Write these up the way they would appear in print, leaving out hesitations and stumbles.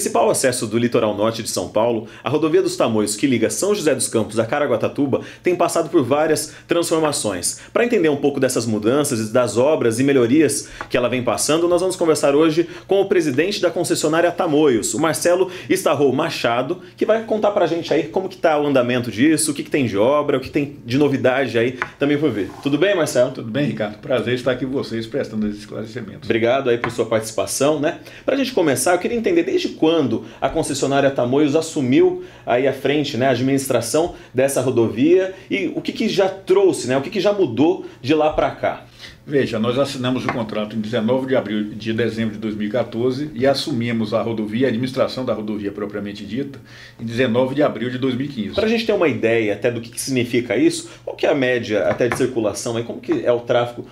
principal acesso do litoral norte de São Paulo, a rodovia dos Tamoios, que liga São José dos Campos a Caraguatatuba, tem passado por várias transformações. Para entender um pouco dessas mudanças, das obras e melhorias que ela vem passando, nós vamos conversar hoje com o presidente da concessionária Tamoios, o Marcelo Starro Machado, que vai contar pra gente aí como que tá o andamento disso, o que tem de obra, o que tem de novidade aí também por ver. Tudo bem, Marcelo? Tudo bem, Ricardo. Prazer estar aqui com vocês prestando esses esclarecimentos. Obrigado aí por sua participação, né? Pra gente começar, eu queria entender desde quando a concessionária Tamoios assumiu aí à frente, né, a administração dessa rodovia e o que já trouxe, né, o que já mudou de lá para cá. Veja, nós assinamos o contrato em 19 de dezembro de 2014 e assumimos a rodovia, a administração da rodovia propriamente dita, em 19 de abril de 2015. Para a gente ter uma ideia até do que significa isso, qual que é a média até de circulação e como que é o tráfego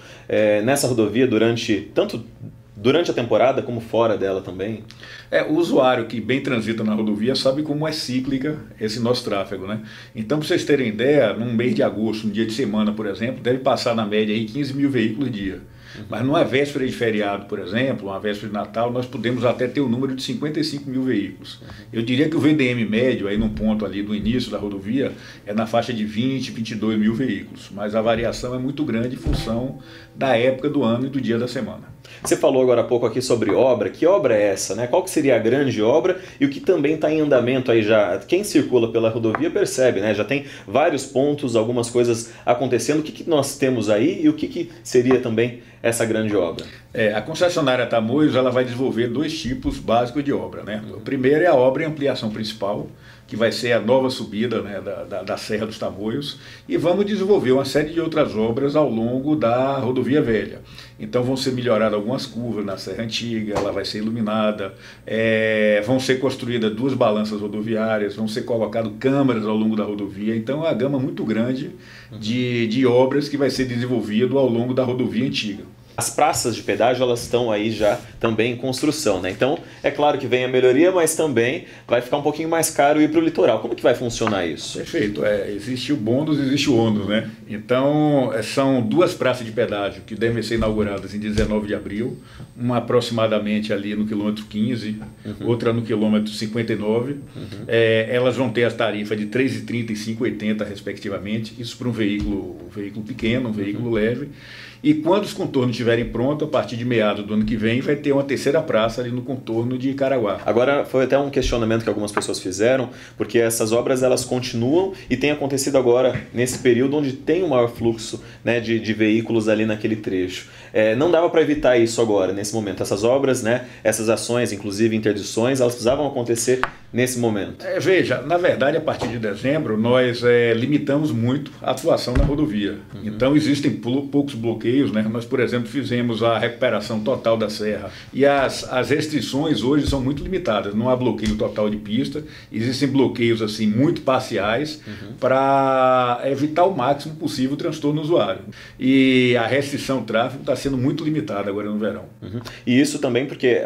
nessa rodovia durante a temporada, como fora dela também? O usuário que bem transita na rodovia sabe como é cíclica esse nosso tráfego, né? Então, para vocês terem ideia, num mês de agosto, um dia de semana, por exemplo, deve passar na média aí 15 mil veículos dia. Mas numa véspera de feriado, por exemplo, uma véspera de Natal, nós podemos até ter um número de 55 mil veículos. Eu diria que o VDM médio, aí num ponto ali do início da rodovia, é na faixa de 20, 22 mil veículos. Mas a variação é muito grande em função da época do ano e do dia da semana. Você falou agora há pouco aqui sobre obra. Que obra é essa, né? Qual que seria a grande obra e o que também está em andamento aí já? Quem circula pela rodovia percebe, né? Já tem vários pontos, algumas coisas acontecendo. O que nós temos aí e o que seria também essa grande obra? A concessionária Tamoios ela vai desenvolver dois tipos básicos de obra, né? O primeiro é a obra em ampliação principal, que vai ser a nova subida, né, da Serra dos Tamoios, e vamos desenvolver uma série de outras obras ao longo da rodovia velha. Então vão ser melhoradas algumas curvas na Serra Antiga, ela vai ser iluminada, vão ser construídas duas balanças rodoviárias, vão ser colocadas câmeras ao longo da rodovia, então é uma gama muito grande de obras que vai ser desenvolvido ao longo da rodovia antiga. As praças de pedágio, elas estão aí já também em construção, né? Então, é claro que vem a melhoria, mas também vai ficar um pouquinho mais caro ir para o litoral. Como que vai funcionar isso? Perfeito. Existe o bônus e existe o ônus, né? Então, são duas praças de pedágio que devem ser inauguradas em 19 de abril, uma aproximadamente ali no quilômetro 15, outra no quilômetro 59. Elas vão ter as tarifas de R$ 3,30 e R$ 5,80, respectivamente. Isso para um veículo pequeno, um veículo leve. E quando os contornos estiverem prontos, a partir de meados do ano que vem, vai ter uma terceira praça ali no contorno de Caraguá. Agora, foi até um questionamento que algumas pessoas fizeram, porque essas obras elas continuam e tem acontecido agora nesse período onde tem um maior fluxo, né, de veículos ali naquele trecho. Não dava para evitar isso agora, nesse momento. Essas obras, né, essas ações, inclusive interdições, elas precisavam acontecer nesse momento. Veja, na verdade, a partir de dezembro, nós limitamos muito a atuação na rodovia. Então, existem poucos bloqueios, né? Nós, por exemplo, fizemos a recuperação total da serra e as restrições hoje são muito limitadas. Não há bloqueio total de pista, existem bloqueios assim muito parciais para evitar o máximo possível o transtorno do usuário. E a restrição do tráfego está sendo muito limitada agora no verão. E isso também porque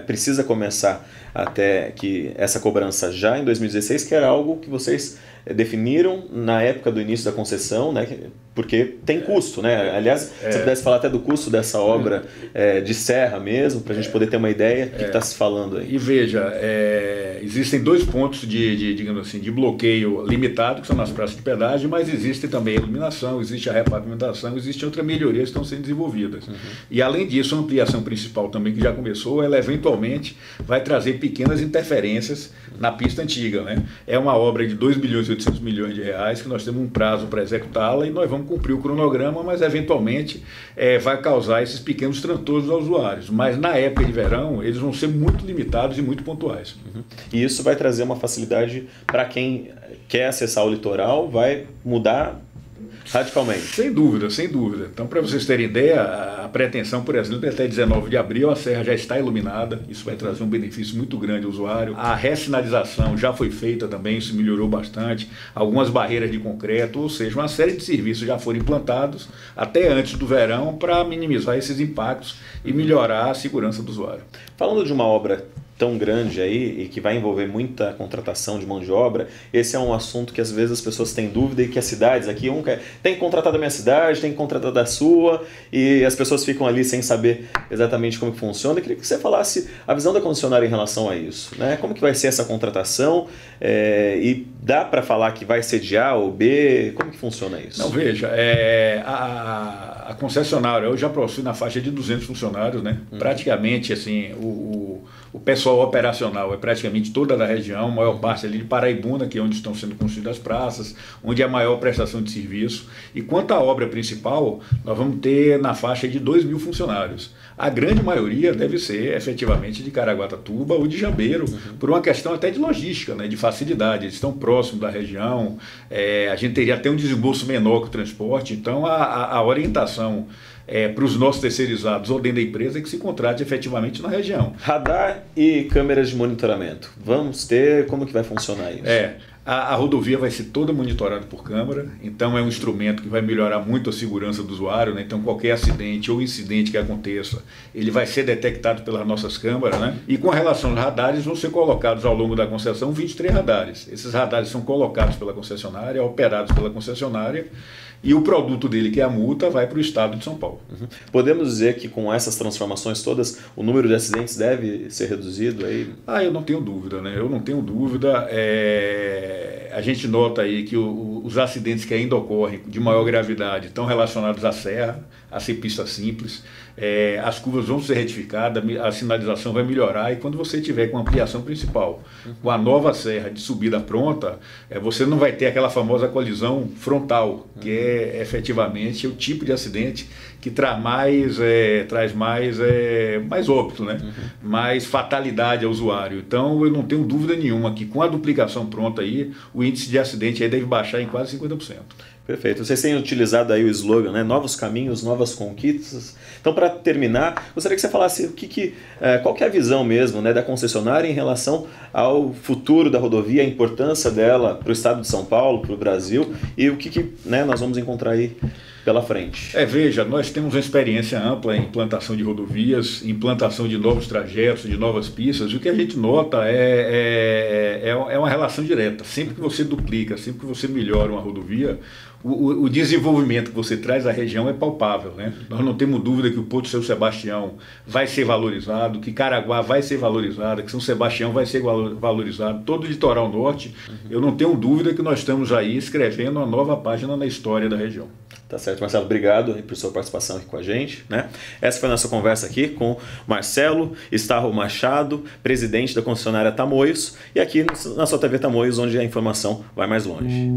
precisa começar até que essa cobrança já em 2016, que era algo que vocês definiram na época do início da concessão, né? Porque tem custo, né? Aliás, se você pudesse falar até do custo dessa obra de serra mesmo, para a gente poder ter uma ideia do que está se falando aí. E veja, existem dois pontos digamos assim, de bloqueio limitado, que são nas praças de pedágio, mas existe também a iluminação, existe a repavimentação, existe outras melhorias que estão sendo desenvolvidas. E além disso, a ampliação principal também, que já começou, ela eventualmente vai trazer pequenas interferências na pista antiga, né? É uma obra de 2 bilhões e 800 milhões de reais, que nós temos um prazo para executá-la e nós vamos cumprir o cronograma, mas eventualmente vai causar esses pequenos transtornos aos usuários. Mas na época de verão, eles vão ser muito limitados e muito pontuais. E isso vai trazer uma facilidade para quem quer acessar o litoral, vai mudar radicalmente. Sem dúvida, sem dúvida. Então, para vocês terem ideia, a pretensão, por exemplo, até 19 de abril, a serra já está iluminada, isso vai trazer um benefício muito grande ao usuário. A ressinalização já foi feita também, isso melhorou bastante. Algumas barreiras de concreto, ou seja, uma série de serviços já foram implantados até antes do verão para minimizar esses impactos e melhorar a segurança do usuário. Falando de uma obra tão grande aí e que vai envolver muita contratação de mão de obra, esse é um assunto que às vezes as pessoas têm dúvida e que as cidades aqui, tem que contratar da minha cidade, tem que contratar da sua, e as pessoas ficam ali sem saber exatamente como que funciona. Eu queria que você falasse a visão da concessionária em relação a isso, né? Como que vai ser essa contratação, e dá para falar que vai sediar ou B? Como que funciona isso? Não, veja, a concessionária hoje já possui na faixa de 200 funcionários, né? Praticamente, assim, o pessoal operacional é praticamente toda da região, a maior parte ali de Paraibuna, que é onde estão sendo construídas as praças, onde é a maior prestação de serviço. E quanto à obra principal, nós vamos ter na faixa de 2.000 funcionários. A grande maioria deve ser efetivamente de Caraguatatuba ou de Jambeiro, por uma questão até de logística, né, de facilidade. Eles estão próximos da região, a gente teria até um desembolso menor que o transporte, então a orientação para os nossos terceirizados ou dentro da empresa é que se contrate efetivamente na região. Radar e câmeras de monitoramento. Vamos ter, como que vai funcionar isso? A rodovia vai ser toda monitorada por câmera, então é um instrumento que vai melhorar muito a segurança do usuário, né? Então qualquer acidente ou incidente que aconteça, ele vai ser detectado pelas nossas câmeras, né? E com relação aos radares, vão ser colocados ao longo da concessão 23 radares. Esses radares são colocados pela concessionária, operados pela concessionária, e o produto dele, que é a multa, vai para o estado de São Paulo. Podemos dizer que com essas transformações todas, o número de acidentes deve ser reduzido aí? Eu não tenho dúvida, né? Eu não tenho dúvida. A gente nota aí que os acidentes que ainda ocorrem de maior gravidade estão relacionados à serra, a ser pista simples. As curvas vão ser retificadas, a sinalização vai melhorar, e quando você tiver com a ampliação principal, com a nova serra de subida pronta, você não vai ter aquela famosa colisão frontal, que é efetivamente o tipo de acidente que traz mais óbito, né? Mais fatalidade ao usuário. Então eu não tenho dúvida nenhuma que com a duplicação pronta aí, o índice de acidente aí deve baixar em quase 50%. Perfeito. Vocês têm utilizado aí o slogan, né? Novos caminhos, novas conquistas. Então, para terminar, gostaria que você falasse qual que é a visão mesmo, né, da concessionária em relação ao futuro da rodovia, a importância dela para o estado de São Paulo, para o Brasil, e o que nós vamos encontrar aí pela frente. Veja, nós temos uma experiência ampla em implantação de rodovias, implantação de novos trajetos, de novas pistas, e o que a gente nota é uma relação direta. Sempre que você duplica, sempre que você melhora uma rodovia, o desenvolvimento que você traz à região é palpável, né? Nós não temos dúvida que o Porto São Sebastião vai ser valorizado, que Caraguá vai ser valorizado, que São Sebastião vai ser valorizado, todo o litoral norte. Eu não tenho dúvida que nós estamos aí escrevendo uma nova página na história da região. Tá certo, Marcelo, obrigado por sua participação aqui com a gente, né? Essa foi a nossa conversa aqui com Marcelo Starro Machado, presidente da concessionária Tamoios, e aqui na sua TV Tamoios, onde a informação vai mais longe.